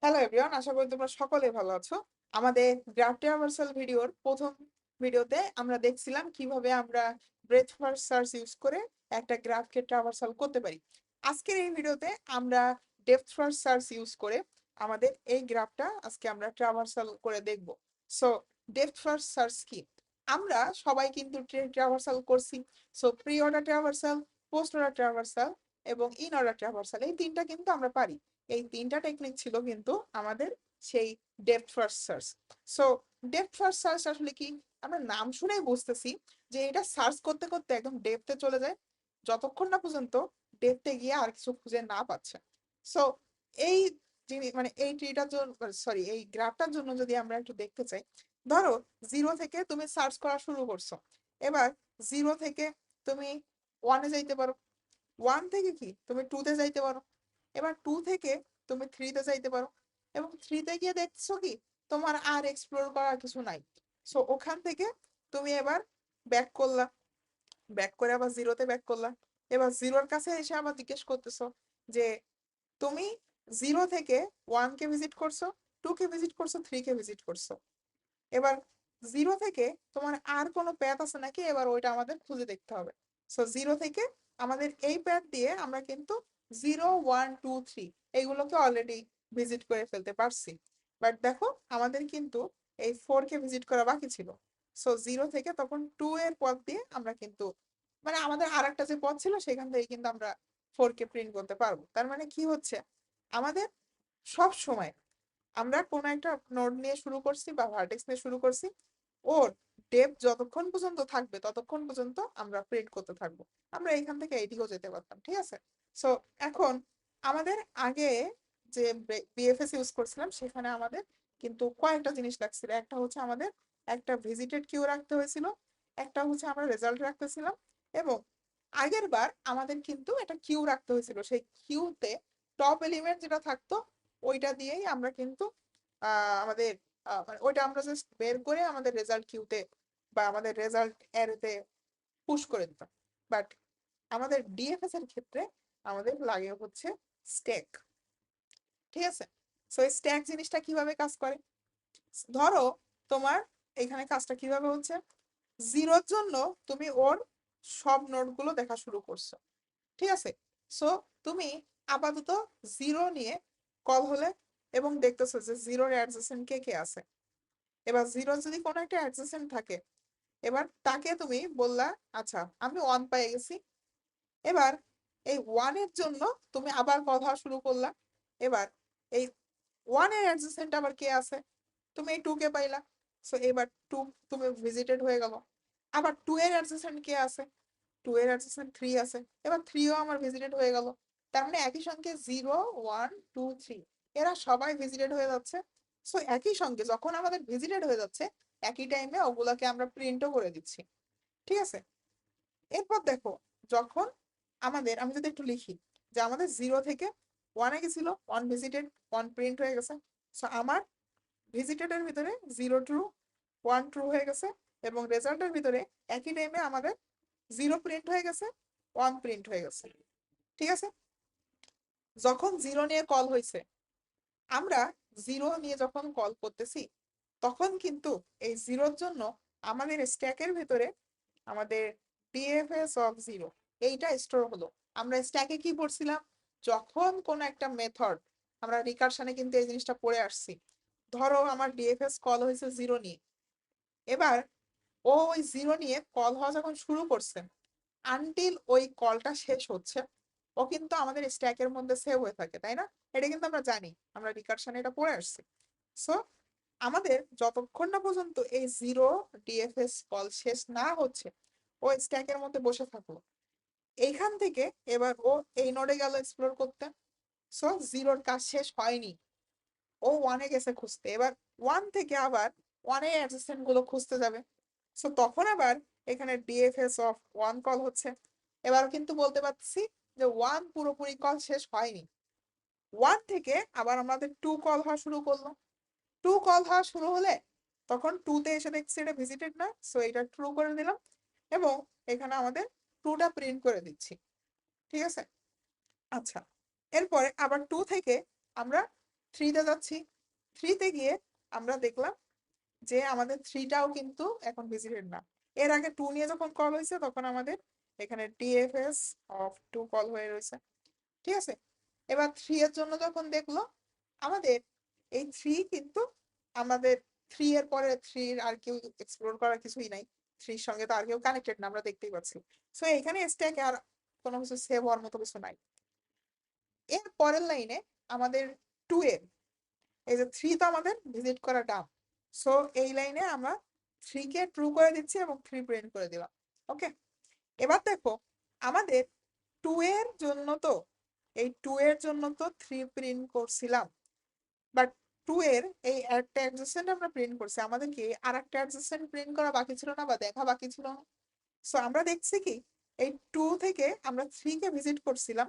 Hello everyone, আশা করি তোমরা সকলে ভালো আছো। আমাদের গ্রাফ ট্রাভার্সাল ভিডিওর প্রথম ভিডিওতে আমরা দেখছিলাম কিভাবে আমরা ব্রেথ ফার্স্ট সার্চ ইউজ করে একটা গ্রাফকে ট্রাভার্সাল করতে পারি। আজকের এই ভিডিওতে আমরা ডেপথ ফার্স্ট সার্চ ইউজ করে আমাদের এই গ্রাফটা আজকে আমরা ট্রাভার্সাল করে দেখব। সো ডেপথ ফার্স্ট সার্চ কি? আমরা সবাই কিন্তু ট্রাভার্সাল করছি। So pre order traversal, post order traversal এবং ইন অর্ডার ট্রাভার্সাল, এই তিনটা কিন্তু আমরা পারি। এই তিনটা টেকনিক ছিল কিন্তু আমাদের সেই depth first search. So depth first search আসলে কি? আমরা নাম শুনেই বুঝতেছি যে এটা সার্চ করতে করতে একদম ডেপথে চলে যায়, যতক্ষণ না পর্যন্ত ডেপথে গিয়ে আর কিছু খুঁজে না পাচ্ছে। সো এই জিনিস মানে এই ট্রিটার জন্য, সরি, এই গ্রাফটার জন্য যদি আমরা একটু দেখতে চাই, ধরো জিরো থেকে তুমি সার্চ করা শুরু করছো। এবার জিরো থেকে তুমি ওয়ানে যাইতে পারো, ওয়ান থেকে কি তুমি টুতে যাইতে পারো, এবার টু থেকে তুমি থ্রিতে যাইতে পারো, এবং থ্রিতে গিয়ে দেখছো কি তোমার আর এক্সপ্লোর করার কিছু নাই। সো ওখান থেকে তুমি এবার ব্যাক করলা, ব্যাক করে আবার জিরোতে ব্যাক করলা। এবার জিরোর কাছে এসে আবার জিজ্ঞেস করতেছো যে তুমি জিরো থেকে ওয়ানকে ভিজিট করছো, টুকে ভিজিট করছো, থ্রিকে ভিজিট করছো। এবার জিরো থেকে তোমার আর কোনো প্যাথ আছে নাকি, এবার ওইটা আমাদের খুঁজে দেখতে হবে। সো জিরো থেকে আমাদের এই প্যাথ দিয়ে আমরা কিন্তু জিরো, ওয়ান, টু, থ্রি এইগুলোকে অলরেডি ভিজিট করে ফেলতে পারছি। বাট দেখো, আমাদের কিন্তু এই ফোর কে ভিজিট করা বাকি ছিল। সো জিরো থেকে তখন টু এর পথ দিয়ে আমরা কিন্তু, মানে আমাদের আর একটা যে পথ ছিল সেখান থেকে কিন্তু আমরা ফোর কে প্রিন্ট করতে পারবো। তার মানে কি হচ্ছে, আমাদের সব সময় আমরা কোনো একটা নোড নিয়ে শুরু করছি বা ভার্টেক্স নিয়ে শুরু করছি, ওর ডেপথ যতক্ষণ পর্যন্ত থাকবে ততক্ষণ পর্যন্ত আমরা প্রিন্ট করতে থাকবো। আমরা এখান থেকে এইদিকেও যেতে পারতাম, ঠিক আছে? সো এখন আমাদের আগে যে বিএফএস ইউজ করছিলাম সেখানে আমাদের কিন্তু কয়েকটা জিনিস লাগছিল। একটা হচ্ছে আমাদের একটা ভিজিটেড কিউ রাখতে হয়েছিল, একটা হচ্ছে আমরা রেজাল্ট রাখতেছিলাম, এবং আগের বার আমাদের কিন্তু একটা কিউ রাখতে হয়েছিল। সেই কিউতে টপ এলিমেন্ট যেটা থাকতো ওইটা দিয়েই আমরা কিন্তু আমাদের মানে ওইটা আমরা জাস্ট বের করে আমাদের রেজাল্ট কিউতে বা আমাদের রেজাল্ট এরতে পুশ করে দিতাম। বাট আমাদের ডিএফএস এর ক্ষেত্রে আমাদের লাগে হচ্ছে স্ট্যাক, ঠিক আছে? সো এই স্ট্যাক জিনিসটা কিভাবে কাজ করে, ধরো তোমার এখানে কাজটা কিভাবে হচ্ছে, জিরোর জন্য তুমি ওর সব নোটগুলো দেখা শুরু করছো, ঠিক আছে? সো তুমি আপাতত জিরো নিয়ে কল হলে এবং দেখতেছো যে জিরোর অ্যাডজেসেন্ট কে কে আছে। এবার জিরো যদি কোনো একটা অ্যাডজেসেন্ট থাকে, এবার তাকে তুমি বললা আচ্ছা আমি ওয়ান পেয়ে গেছি। এবার এই ওয়ানের জন্য তুমি আবার কথা শুরু করলা। এবার এই ওয়ানের অ্যাডজেসেন্ট আবার কে আছে, তুমি এই টু কে পাইলা। সো এবার টু তুমি ভিজিটেড হয়ে গেল। আবার টু এর অ্যাডজেসেন্ট কে আছে, টু এর অ্যাডজেসেন্ট থ্রি আছে, এবার থ্রিও আমার ভিজিটেড হয়ে গেল। তার মানে একই সঙ্গে জিরো, ওয়ান, টু, থ্রি এরা সবাই ভিজিটেড হয়ে যাচ্ছে। সো একই সঙ্গে যখন আমাদের ভিজিটেড হয়ে যাচ্ছে, একই টাইমে ওগুলাকে আমরা প্রিন্টও করে দিচ্ছি, ঠিক আছে? এরপর দেখো, যখন আমাদের, আমি যদি একটু লিখি যে আমাদের জিরো থেকে ওয়ানে গেছিল, ওয়ান ভিজিটেড, ওয়ান প্রিন্ট হয়ে গেছে। সো আমার ভিজিটেডের ভিতরে জিরো ট্রু, ওয়ান ট্রু হয়ে গেছে, এবং রেজাল্টের ভিতরে একই টাইমে আমাদের জিরো প্রিন্ট হয়ে গেছে, ওয়ান প্রিন্ট হয়ে গেছে, ঠিক আছে? যখন জিরো নিয়ে কল হয়েছে, আমরা জিরো নিয়ে যখন কল করতেছি তখন কিন্তু এই জিরোর জন্য আমাদের স্ট্যাকের ভিতরে আমাদের ডিএফএস অফ জিরো এইটা স্টোর হলো। আমরা স্ট্যাকে কি পড়ছিলাম, যখন কোন একটা মেথড, আমরা রিকারশনে কিন্তু এই জিনিসটা পড়ে আসছি। ধরো আমার ডিএফএস কল হয়েছে জিরো নিয়ে, এবার ও ওই জিরো নিয়ে কল হওয়া যখন শুরু করছে, আনটিল ওই কলটা শেষ হচ্ছে, ও কিন্তু আমাদের স্ট্যাকের মধ্যে সেভ হয়ে থাকে, তাই না? এটা কিন্তু আমরা জানি, আমরা রিকারশনে এটা পড়ে আসছি। সো আমাদের যতক্ষণ না পর্যন্ত এই জিরো ডিএফএস কল শেষ না হচ্ছে, ও স্ট্যাকের মধ্যে বসে থাকলো। এইখান থেকে এবার ও এই নোডে গেল এক্সপ্লোর করতে। সো জিরোর কাজ শেষ হয়নি, ও ওয়ানে গেছে খুঁজতে। এবার ওয়ান থেকে আবার ওয়ানে অ্যাডজেসেন্ট গুলো খুঁজতে যাবে। সো তখন আবার এখানে ডিএফএস অফ ওয়ান কল হচ্ছে। এবার কিন্তু বলতে পারছি যে ওয়ান পুরোপুরি কল শেষ হয়নি। ওয়ান থেকে আবার আমাদের টু কল হওয়া শুরু করলো। টু কল হওয়া শুরু হলে তখন টুতে এসে দেখছি এটা ভিজিটেড না, সো এটা ট্রু করে দিলাম, এবং এখানে আমাদের টুটা প্রিন্ট করে দিচ্ছি, ঠিক আছে? আচ্ছা, এরপরে আবার টু থেকে আমরা 3-তে যাচ্ছি, 3-তে গিয়ে আমরা দেখলাম যে আমাদের 3টাও কিন্তু এখন ভিজিটেড না। এর আগে 2 নিয়ে যখন কল হয়েছে তখন আমাদের এখানে ডিএফএস অফ 2 কল হয়ে রয়েছে, ঠিক আছে। এবার 3 এর জন্য যখন দেখলো আমাদের এই 3 কিন্তু আমাদের 3 এর পরে 3 আর কেউ এক্সপ্লোর করার কিছুই নাই, 3 এর সঙ্গে তো আর কেউ কানেক্টেড না, আমরা দেখতেই পাচ্ছি। সো এখানে স্ট্যাকে আর কোনো কিছু সেভ হওয়ার মতো কিছু নাই। এর পরের লাইনে আমাদের 2 এর এই যে 3 তো আমাদের ভিজিট করা ডান, সো এই লাইনে আমরা 3 কে ট্রু করে দিচ্ছি এবং 3 প্রিন্ট করে দিলাম। ওকে, এবার দেখো আমাদের 2 এর জন্য তো এই 2 এর জন্য তো 3 প্রিন্ট করছিলাম, বাট 2 এর এই একটা অ্যাডজাসেন্ট আমরা প্রিন্ট করছি, আমাদের কি আর একটা অ্যাডজাসেন্ট প্রিন্ট করা বাকি ছিল না বা দেখা বাকি ছিল না। সো আমরা দেখছি কি এই 2 থেকে আমরা 3 কে ভিজিট করছিলাম,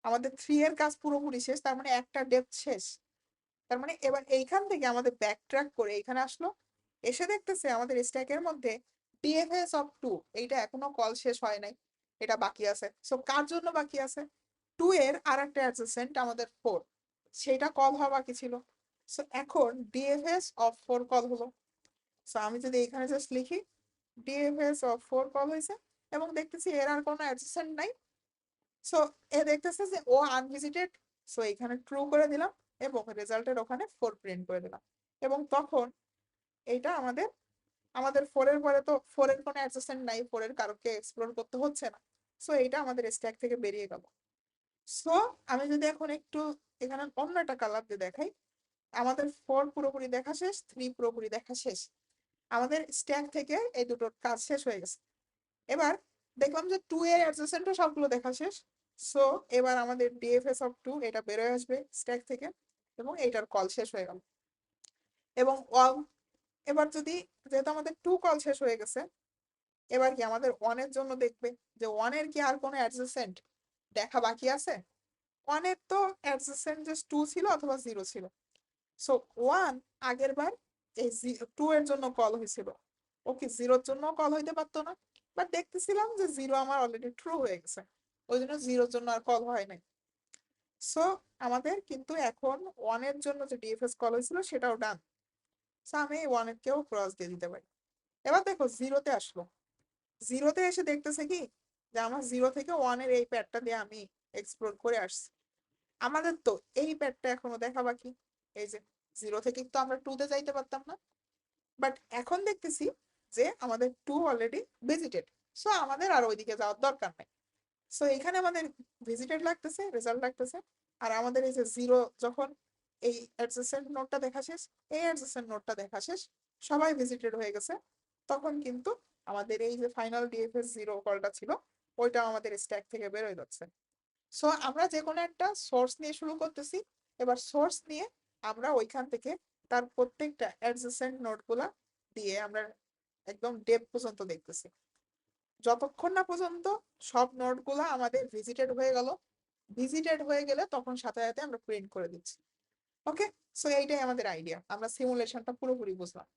আমাদের 3 এর কাজ পুরোপুরি শেষ, তার মানে একটা ডেপথ শেষ। তার মানে এবার এইখান থেকে আমাদের ব্যাক ট্র্যাক করে এখানে আসলো, এসে দেখতেছে আমাদের স্ট্যাকের মধ্যে ডিএফএস অফ 2 এইটা এখনো কল শেষ হয় নাই, এটা বাকি আছে। সো কার জন্য বাকি আছে? 2 এর আর একটা অ্যাডজেসেন্ট আমাদের 4, সেটা কল হওয়া বাকি ছিল। সো এখন ডিএফএস অফ 4 কল হলো। সো আমি যদি এখানে জাস্ট লিখি ডিএফএস অফ 4 কল হয়েছে এবং দেখতেছি এর আর কোনো অ্যাডজেসেন্ট নাই, সো এ দেখতেছে যে ও আনভিজিটেড, সো এখানে ট্রু করে দিলাম এবং রেজাল্টের ওখানে 4 প্রিন্ট করে দিলাম। এবং তখন এইটা আমাদের আমাদের 4 এর পরে তো 4 এর কোনো অ্যাডজাসেন্ট নাই, 4 এর কারোকে এক্সপ্লোর করতে হচ্ছে না, সো এইটা আমাদের স্ট্যাক থেকে বেরিয়ে গেল। সো আমি যদি এখন একটু এখানে অন্য একটা কালার দিয়ে দেখাই, আমাদের 4 পুরোপুরি দেখা শেষ, 3 পুরোপুরি দেখা শেষ, আমাদের স্ট্যাক থেকে এই দুটোর কাজ শেষ হয়ে গেছে। এবার দেখলাম যে 2 এর অ্যাডজেসেন্টও সবগুলো দেখা শেষ, সো এবার আমাদের ডিএফএস অফ 2 এটা বেরোয় আসবে স্ট্যাক থেকে এবং এইটার কল শেষ হয়ে গেল। এবং এবার যদি, যেহেতু আমাদের 2 কল শেষ হয়ে গেছে, এবার কি আমাদের 1 এর জন্য দেখবে যে 1 এর কি আর কোনো অ্যাডজেসেন্ট দেখা বাকি আছে? 1 এর তো অ্যাডজেসেন্ট জাস্ট 2 ছিল অথবা 0 ছিল, সো 1 আগের বার এই 2 এর জন্য কল হয়েছিল, ওকে 0 এর জন্য কল হইতে পারতো না, বাট দেখতেছিলাম যে 0 আমার অলরেডি ট্রু হয়ে গেছে, ওই জন্য 0 এর জন্য আর কল হয় নাই। সো আমাদের কিন্তু এখন 1 এর জন্য যে ডিএফএস কল হয়েছিল সেটাও ডান, সো আমি 1 এর কেও ক্রস দিয়ে দিতে পারি। এবার দেখো 0-তে আসলো, 0-তে এসে দেখতেছে কি যে আমার 0 থেকে 1 এর এই প্যাডটা দিয়ে আমি এক্সপ্লোর করে আসছি, আমাদের তো এই প্যাডটা এখনো দেখা বাকি। এই যে 0 থেকে তো আমরা 2-তে যাইতে পারতাম না, বাট এখন দেখতেছি যে আমাদের 2 অলরেডি ভিজিটেড, সো আমাদের আর ওইদিকে যাওয়ার দরকার নাই। সো এখানে আমাদের ভিজিটেড লাগতেছে, রেজাল্ট লাগতেছে, আর আমাদের এই যে 0 যখন এই অ্যাডজেসেন্ট নোডটা দেখা শেষ, এই অ্যাডজেসেন্ট নোডটা দেখা শেষ, সবাই ভিজিটেড হয়ে গেছে, তখন কিন্তু আমাদের এই যে ফাইনাল ডিএফএস 0 কলটা ছিল ওইটা আমাদের স্ট্যাক থেকে বের হয়ে যাচ্ছে। সো আমরা যে কোনো একটা সোর্স নিয়ে শুরু করতেছি, এবার সোর্স নিয়ে আমরা ওইখান থেকে তার প্রত্যেকটা অ্যাডজেসেন্ট নোডগুলা দিয়ে আমরা একদম ডেপ পর্যন্ত দেখতেছি, যতক্ষণ না পর্যন্ত সব নোডগুলা আমাদের ভিজিটেড হয়ে গেল। ভিজিটেড হয়ে গেলে তখন সাথে সাথে আমরা প্রিন্ট করে দিচ্ছি। ওকে, সো এইটাই আমাদের আইডিয়া, আমরা সিমুলেশনটা পুরোপুরি বুঝলাম।